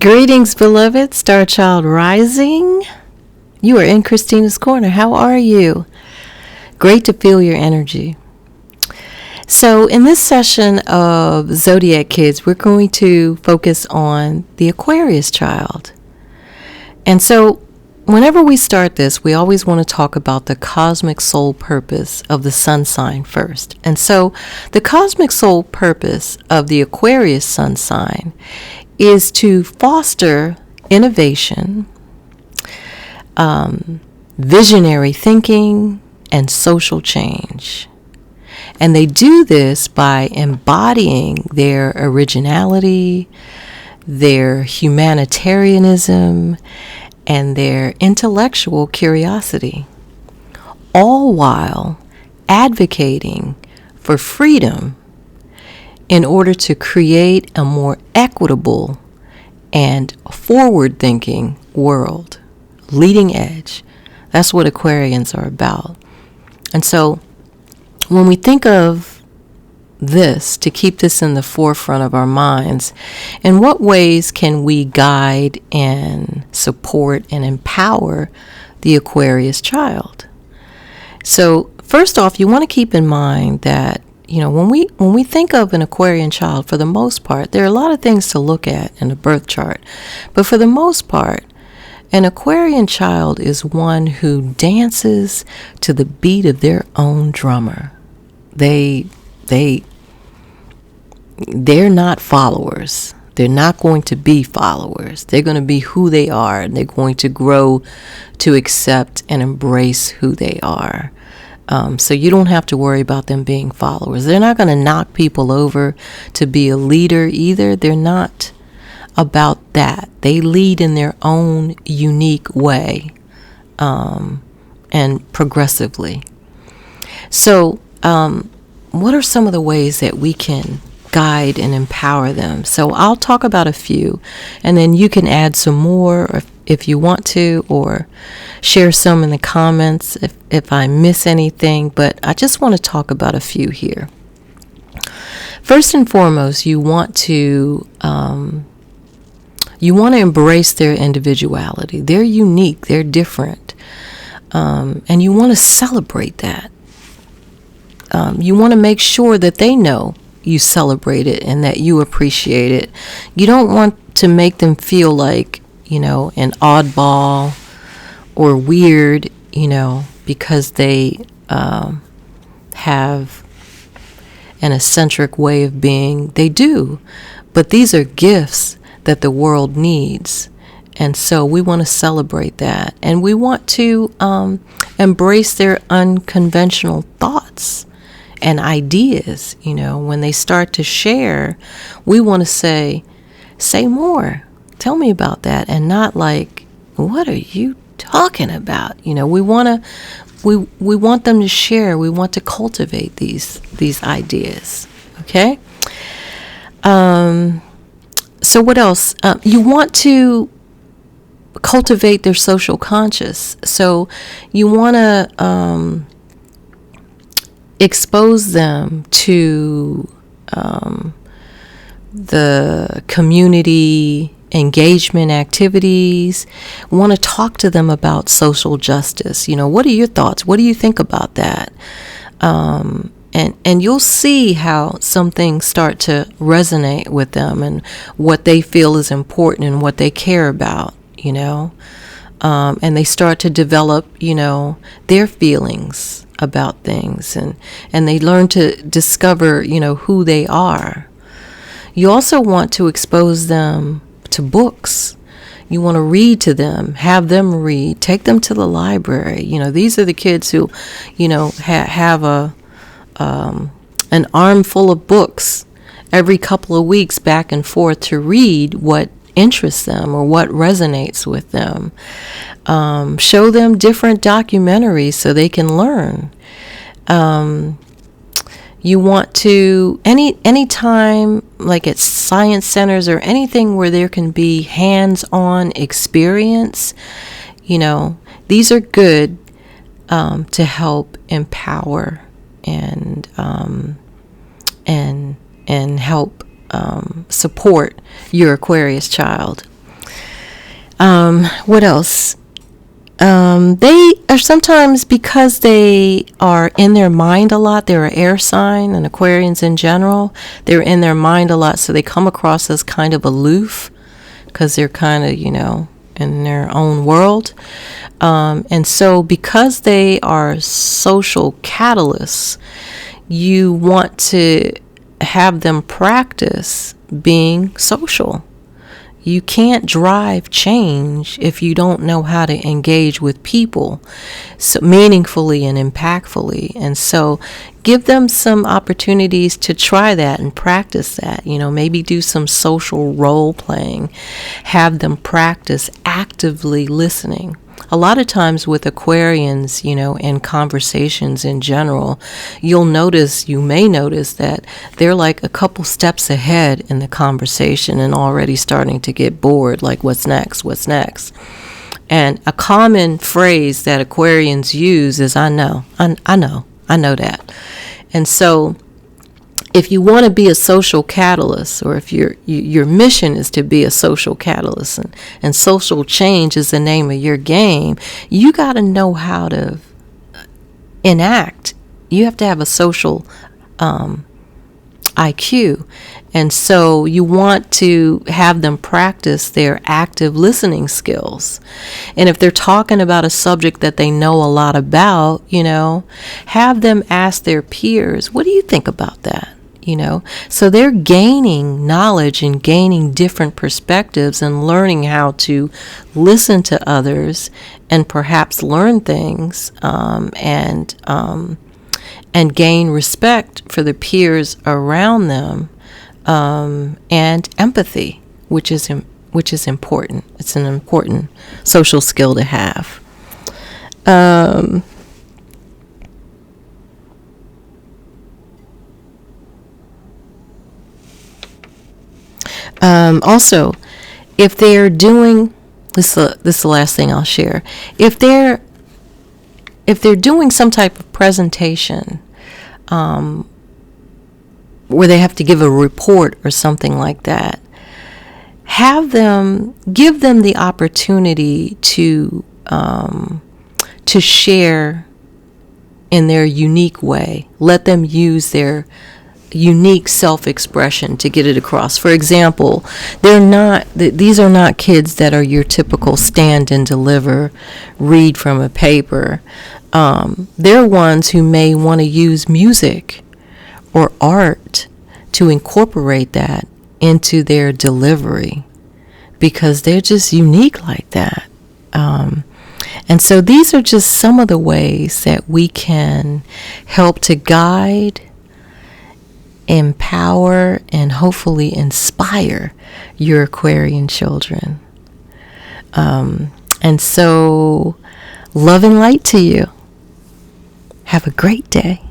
Greetings, beloved Star Child Rising. You are in Christina's Corner. How are you? Great to feel your energy. So in this session of Zodiac Kids, we're going to focus on the Aquarius child. And so whenever we start this, we always want to talk about the cosmic soul purpose of the sun sign first. And so the cosmic soul purpose of the Aquarius sun sign is to foster innovation, visionary thinking, and social change. And they do this by embodying their originality, their humanitarianism, and their intellectual curiosity, all while advocating for freedom in order to create a more equitable and forward-thinking world, leading edge. That's what Aquarians are about. And so when we think of this, to keep this in the forefront of our minds, in what ways can we guide and support and empower the Aquarius child? So first off, you want to keep in mind that when we think of an Aquarian child, for the most part, there are a lot of things to look at in a birth chart. But for the most part, an Aquarian child is one who dances to the beat of their own drummer. They're not followers. They're not going to be followers. They're going to be who they are, and they're going to grow to accept and embrace who they are. So you don't have to worry about them being followers. They're not going to knock people over to be a leader either. They're not about that. They lead in their own unique way, and progressively. So what are some of the ways that we can guide and empower them? So I'll talk about a few, and then you can add some more if you want to, or share some in the comments if I miss anything, but I just want to talk about a few here. First and foremost, you want to embrace their individuality. They're unique, they're different, and you want to celebrate that. You want to make sure that they know you celebrate it and that you appreciate it. You don't want to make them feel like, an oddball or weird, because they have an eccentric way of being. They do. But these are gifts that the world needs. And so we want to celebrate that. And we want to embrace their unconventional thoughts and ideas. When they start to share, we want to say more. Tell me about that, and not like, what are you talking about? We want them to share. We want to cultivate these ideas. Okay. So what else? You want to cultivate their social conscious. So you want to expose them to the community engagement activities. Want to talk to them about social justice. What are your thoughts? What do you think about that? And you'll see how some things start to resonate with them and what they feel is important and what they care about, and they start to develop, their feelings about things, and they learn to discover, who they are. You also want to expose them to books. You want to read to them, have them read, take them to the library. These are the kids who, have an armful of books every couple of weeks back and forth to read what interests them or what resonates with them. Show them different documentaries so they can learn. You want to, anytime, like at science centers or anything where there can be hands-on experience, these are good to help empower and help support your Aquarius child. What else? They are sometimes, because they are in their mind a lot, they're an air sign, and Aquarians in general, they're in their mind a lot, so they come across as kind of aloof because they're kind of, in their own world. And so because they are social catalysts, you want to have them practice being social. You can't drive change if you don't know how to engage with people so meaningfully and impactfully. And so give them some opportunities to try that and practice that. Maybe do some social role playing. Have them practice actively listening. A lot of times with Aquarians, in conversations in general, you may notice that they're like a couple steps ahead in the conversation and already starting to get bored, like what's next? And a common phrase that Aquarians use is, I know that. And so if you want to be a social catalyst, or if your mission is to be a social catalyst, and social change is the name of your game, you got to know how to enact. You have to have a social IQ. And so you want to have them practice their active listening skills. And if they're talking about a subject that they know a lot about, have them ask their peers, what do you think about that? So they're gaining knowledge and gaining different perspectives and learning how to listen to others and perhaps learn things, and gain respect for the peers around them, and empathy, which is important. It's an important social skill to have. Also, if they're doing this is the last thing I'll share. If they're doing some type of presentation, where they have to give a report or something like that, give them the opportunity to share in their unique way. Let them use their unique self-expression to get it across. For example, these are not kids that are your typical stand and deliver, read from a paper. They're ones who may want to use music or art to incorporate that into their delivery, because they're just unique like that. And so these are just some of the ways that we can help to guide, empower, and hopefully inspire your Aquarian children. And so, love and light to you. Have a great day.